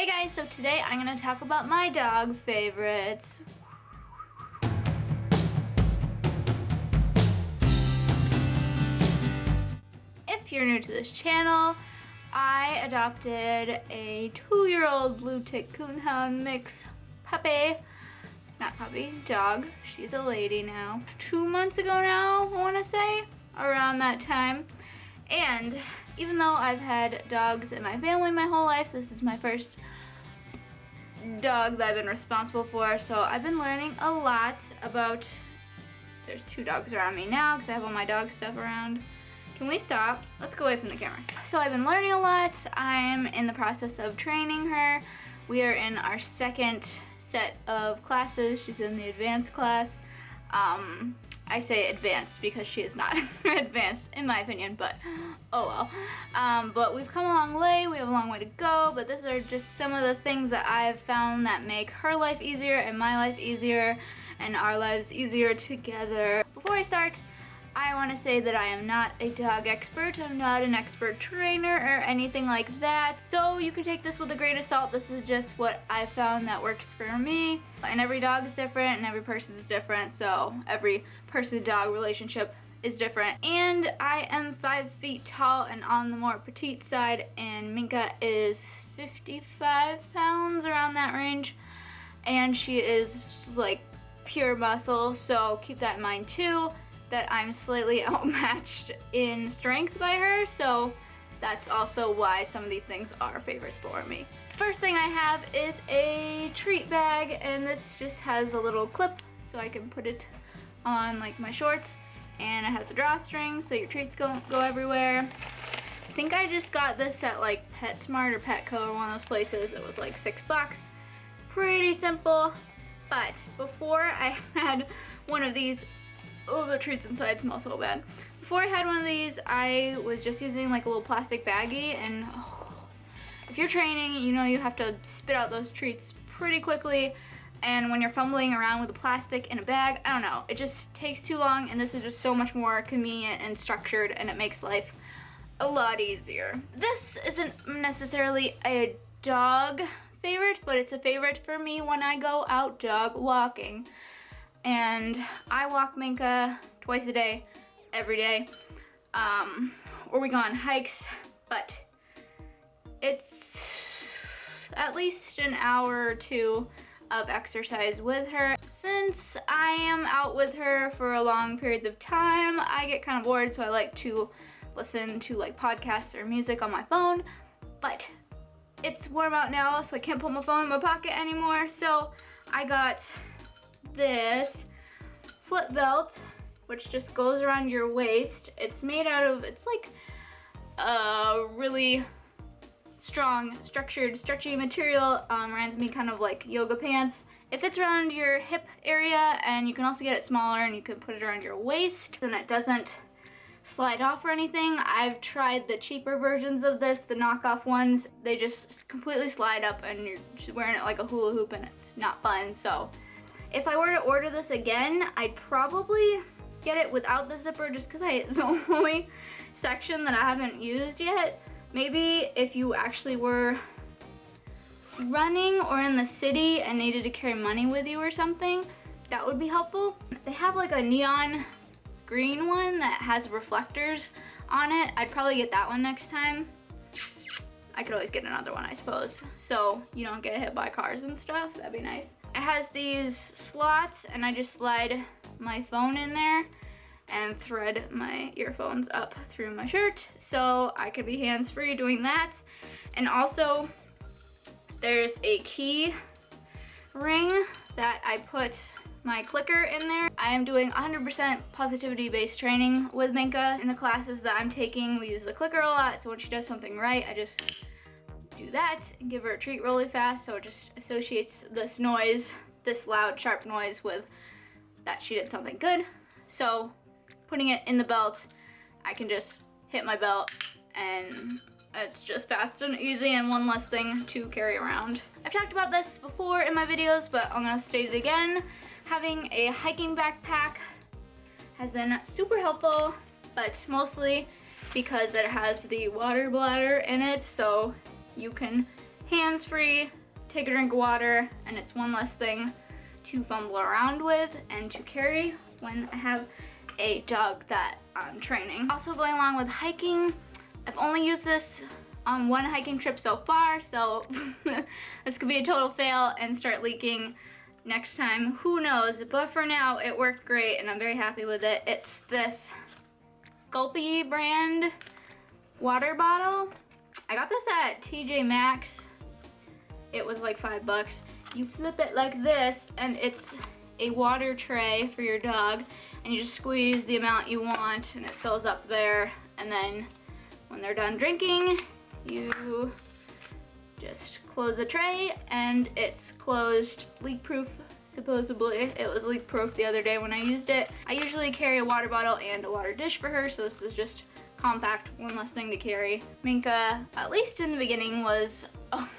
Hey guys, so today I'm going to talk about my dog favorites. If you're new to this channel, I adopted a 2-year-old blue tick coonhound mix dog. She's a lady now. 2 months ago now, I want to say, around that time. And even though I've had dogs in my family my whole life, this is my first dog that I've been responsible for. So I've been learning a lot about, there's 2 dogs around me now because I have all my dog stuff around. Can we stop? Let's go away from the camera. So I've been learning a lot. I'm in the process of training her. We are in our second set of classes. She's in the advanced class. I say advanced because she is not advanced in my opinion, but oh well. But we've come a long way, we have a long way to go, but these are just some of the things that I've found that make her life easier and my life easier and our lives easier together. Before I start, I want to say that I am not a dog expert. I'm not an expert trainer or anything like that. So you can take this with a grain of salt. This is just what I found that works for me. And every dog is different and every person is different. So every person-dog relationship is different. And I am 5 feet tall and on the more petite side. And Minka is 55 pounds, around that range. And she is like pure muscle. So keep that in mind too, that I'm slightly outmatched in strength by her, so that's also why some of these things are favorites for me. First thing I have is a treat bag, and this just has a little clip so I can put it on like my shorts, and it has a drawstring so your treats don't go everywhere. I think I just got this at like PetSmart or Petco or one of those places. It was like $6. Pretty simple, but before I had one of these, oh, the treats inside smell so bad. Before I had one of these, I was just using like a little plastic baggie, and if you're training, you know you have to spit out those treats pretty quickly, and when you're fumbling around with the plastic in a bag, I don't know, it just takes too long, and this is just so much more convenient and structured, and it makes life a lot easier. This isn't necessarily a dog favorite, but it's a favorite for me when I go out dog walking. And I walk Minka twice a day, every day, or we go on hikes, but it's at least an hour or 2 of exercise with her. Since I am out with her for long periods of time, I get kind of bored, so I like to listen to like podcasts or music on my phone, but it's warm out now, so I can't put my phone in my pocket anymore, so I got this flip belt, which just goes around your waist. It's made out of, it's like a really strong, structured, stretchy material. Reminds me kind of like yoga pants. It fits around your hip area, and you can also get it smaller and you can put it around your waist, and it doesn't slide off or anything. I've tried the cheaper versions of this, the knockoff ones. They just completely slide up and you're just wearing it like a hula hoop, and it's not fun. So if I were to order this again, I'd probably get it without the zipper just because it's the only section that I haven't used yet. Maybe if you actually were running or in the city and needed to carry money with you or something, that would be helpful. They have like a neon green one that has reflectors on it. I'd probably get that one next time. I could always get another one, I suppose, so you don't get hit by cars and stuff. That'd be nice. It has these slots, and I just slide my phone in there and thread my earphones up through my shirt, so I could be hands-free doing that. And also, there's a key ring that I put my clicker in there. I am doing 100% positivity-based training with Minka. In the classes that I'm taking, we use the clicker a lot, so when she does something right, I just do that and give her a treat really fast, so it just associates this noise, this loud, sharp noise, with that she did something good. So putting it in the belt, I can just hit my belt, and it's just fast and easy and one less thing to carry around. I've talked about this before in my videos, but I'm gonna state it again. Having a hiking backpack has been super helpful, but mostly because it has the water bladder in it, so you can hands-free, take a drink of water, and it's one less thing to fumble around with and to carry when I have a dog that I'm training. Also going along with hiking, I've only used this on one hiking trip so far, so this could be a total fail and start leaking next time, who knows, but for now it worked great and I'm very happy with it. It's this Gulpy brand water bottle. I got this at TJ Maxx. It was like $5. You flip it like this and it's a water tray for your dog, and you just squeeze the amount you want and it fills up there, and then when they're done drinking, you just close the tray and it's closed, leak proof. Supposedly it was leak proof the other day when I used it. I usually carry a water bottle and a water dish for her, so this is just compact, one less thing to carry. Minka, at least in the beginning, was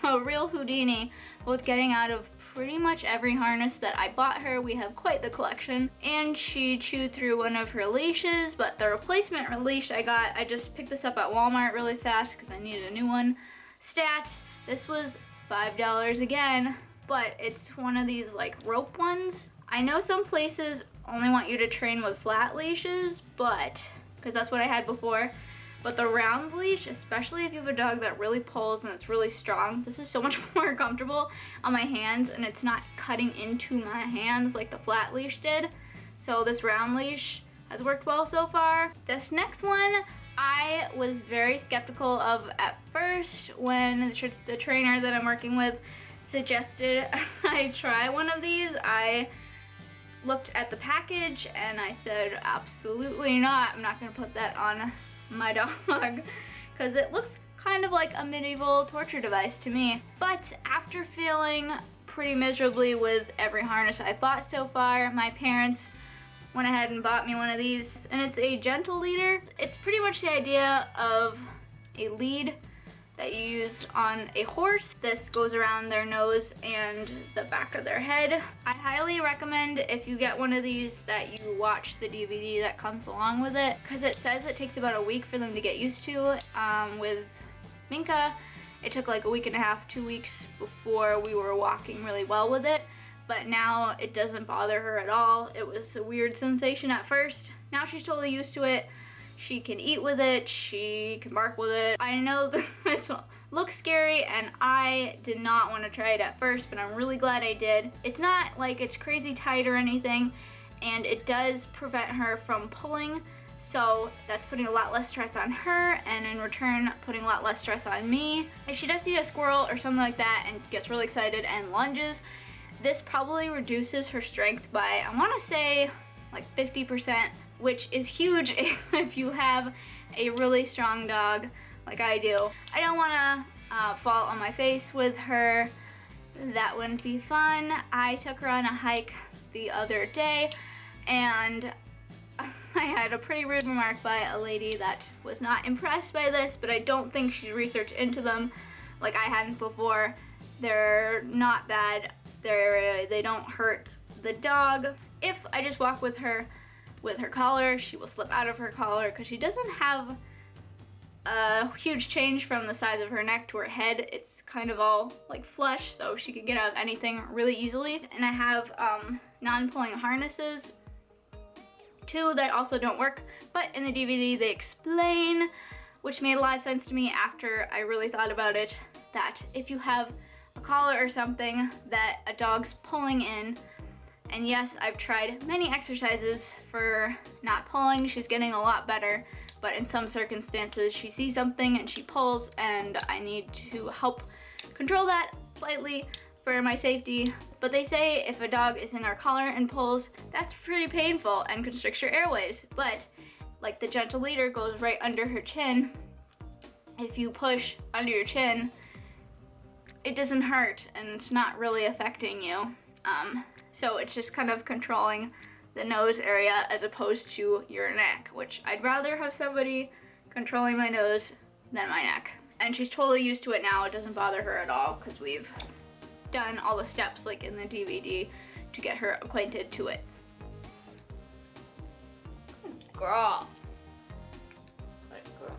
a real Houdini with getting out of pretty much every harness that I bought her. We have quite the collection. And she chewed through one of her leashes, but the replacement leash I just picked this up at Walmart really fast because I needed a new one. Stat, this was $5 again, but it's one of these like rope ones. I know some places only want you to train with flat leashes, but because that's what I had before. But the round leash, especially if you have a dog that really pulls and it's really strong, this is so much more comfortable on my hands and it's not cutting into my hands like the flat leash did. So this round leash has worked well so far. This next one, I was very skeptical of at first when the trainer that I'm working with suggested I try one of these. I looked at the package and I said, absolutely not. I'm not gonna put that on my dog because it looks kind of like a medieval torture device to me. But after failing pretty miserably with every harness I bought so far, my parents went ahead and bought me one of these, and it's a gentle leader. It's pretty much the idea of a lead that you use on a horse. This goes around their nose and the back of their head. I highly recommend if you get one of these that you watch the DVD that comes along with it, because it says it takes about a week for them to get used to. With Minka, it took like a week and a half, 2 weeks before we were walking really well with it, but now it doesn't bother her at all. It was a weird sensation at first. Now she's totally used to it. She can eat with it, she can bark with it. I know this looks scary and I did not want to try it at first, but I'm really glad I did. It's not like it's crazy tight or anything, and it does prevent her from pulling, so that's putting a lot less stress on her, and in return putting a lot less stress on me. If she does see a squirrel or something like that and gets really excited and lunges, this probably reduces her strength by, I want to say, like 50%, which is huge if you have a really strong dog like I do. I don't want to fall on my face with her. That wouldn't be fun. I took her on a hike the other day and I had a pretty rude remark by a lady that was not impressed by this, but I don't think she researched into them like I hadn't before. They're not bad. They don't hurt the dog. If I just walk with her collar, she will slip out of her collar because she doesn't have a huge change from the size of her neck to her head. It's kind of all like flush, so she can get out of anything really easily. And I have non-pulling harnesses too that also don't work, but in the DVD they explain, which made a lot of sense to me after I really thought about it, that if you have a collar or something that a dog's pulling in, and yes, I've tried many exercises for not pulling, she's getting a lot better, but in some circumstances she sees something and she pulls, and I need to help control that slightly for my safety. But they say if a dog is in their collar and pulls, that's pretty painful and constricts your airways. But like the gentle leader goes right under her chin, if you push under your chin, it doesn't hurt and it's not really affecting you. So it's just kind of controlling the nose area as opposed to your neck, which I'd rather have somebody controlling my nose than my neck. And she's totally used to it now. It doesn't bother her at all because we've done all the steps like in the DVD to get her acquainted to it. Good girl. Good girl.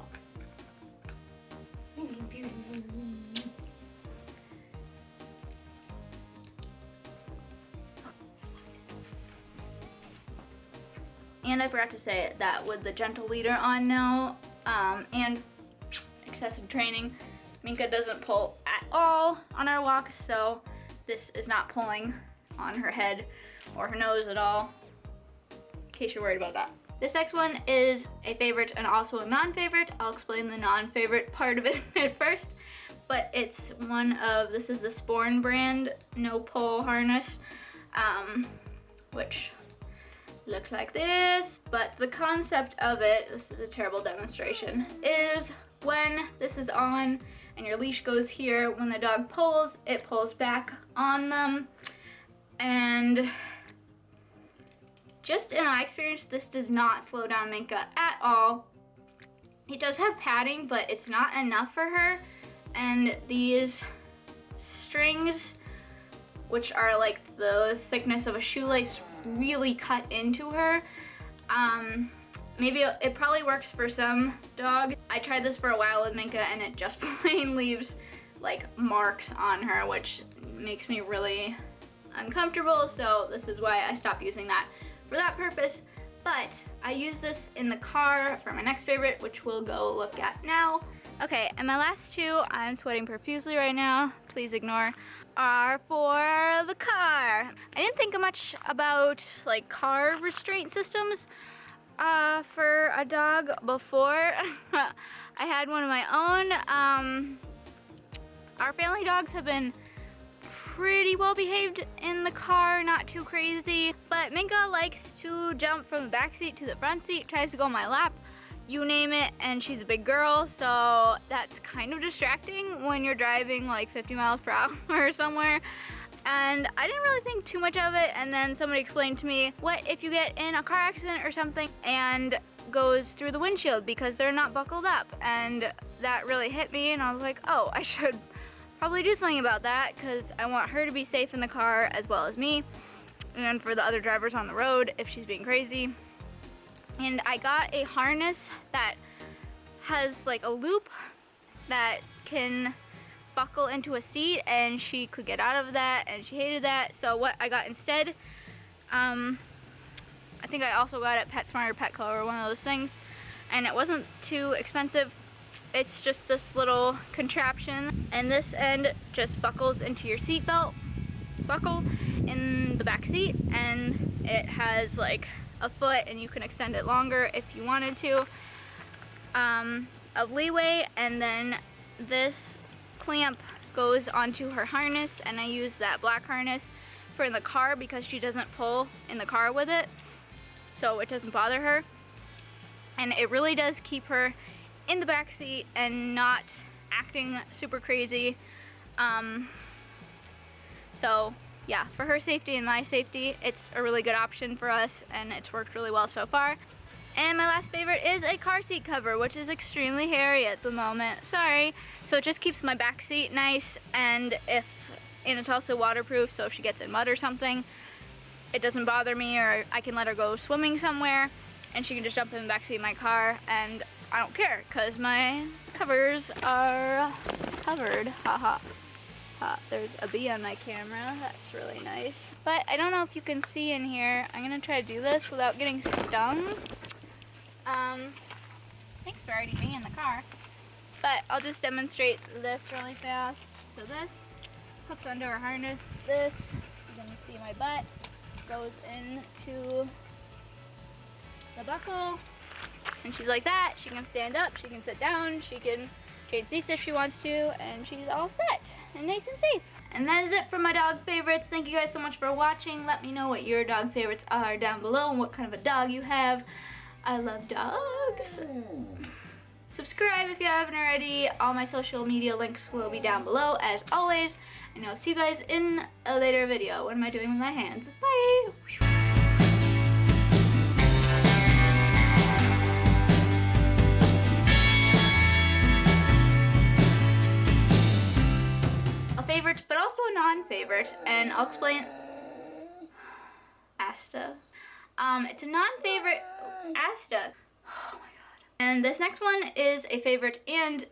And I forgot to say that with the gentle leader on now, and excessive training, Minka doesn't pull at all on our walks, so this is not pulling on her head or her nose at all, in case you're worried about that. This next one is a favorite and also a non-favorite. I'll explain the non-favorite part of it at first, but it's this is the Sporn brand no pull harness, which looks like this. But the concept of it, this is a terrible demonstration, is when this is on and your leash goes here, when the dog pulls, it pulls back on them. And just in my experience, this does not slow down Minka at all. It does have padding, but it's not enough for her. And these strings, which are like the thickness of a shoelace, really cut into her. Maybe it probably works for some dogs. I tried this for a while with Minka and it just plain leaves like marks on her, which makes me really uncomfortable. So this is why I stopped using that for that purpose. But I use this in the car for my next favorite, which we'll go look at now. Okay, and my last two, I'm sweating profusely right now, please ignore, are for the car. I didn't think much about like car restraint systems for a dog before. I had one of my own. Our family dogs have been pretty well behaved in the car, not too crazy, but Minka likes to jump from the back seat to the front seat, tries to go on my lap, you name it, and she's a big girl, so that's kind of distracting when you're driving like 50 miles per hour somewhere. And I didn't really think too much of it, and then somebody explained to me, what if you get in a car accident or something and goes through the windshield because they're not buckled up? And that really hit me, and I was like, oh, I should probably do something about that, because I want her to be safe in the car as well as me, and for the other drivers on the road if she's being crazy. And I got a harness that has like a loop that can buckle into a seat, and she could get out of that, and she hated that. So what I got instead, I think I also got it at PetSmart or Petco or one of those things, and it wasn't too expensive. It's just this little contraption, and this end just buckles into your seatbelt buckle in the back seat, and it has like a foot, and you can extend it longer if you wanted to, of leeway. And then this clamp goes onto her harness, and I use that black harness for in the car because she doesn't pull in the car with it, so it doesn't bother her, and it really does keep her in the back seat and not acting super crazy. So yeah, for her safety and my safety, it's a really good option for us, and it's worked really well so far. And my last favorite is a car seat cover, which is extremely hairy at the moment. Sorry. So it just keeps my back seat nice, and it's also waterproof, so if she gets in mud or something, it doesn't bother me, or I can let her go swimming somewhere, and she can just jump in the back seat of my car, and I don't care, because my covers are covered. Haha. There's a bee on my camera. That's really nice. But I don't know if you can see in here. I'm gonna try to do this without getting stung. Thanks for already being in the car. But I'll just demonstrate this really fast. So this hooks under her harness. This, you're gonna see my butt, goes into the buckle. And she's like that. She can stand up, she can sit down, she can change seats if she wants to, and she's all set and nice and safe. And that is it for my dog favorites. Thank you guys so much for watching. Let me know what your dog favorites are down below and what kind of a dog you have. I love dogs. Subscribe if you haven't already. All my social media links will be down below as always. And I'll see you guys in a later video. What am I doing with my hands? Bye! Favorite, but also a non-favorite, and I'll explain. Asta. It's a non-favorite. Asta. Oh my god. And this next one is a favorite and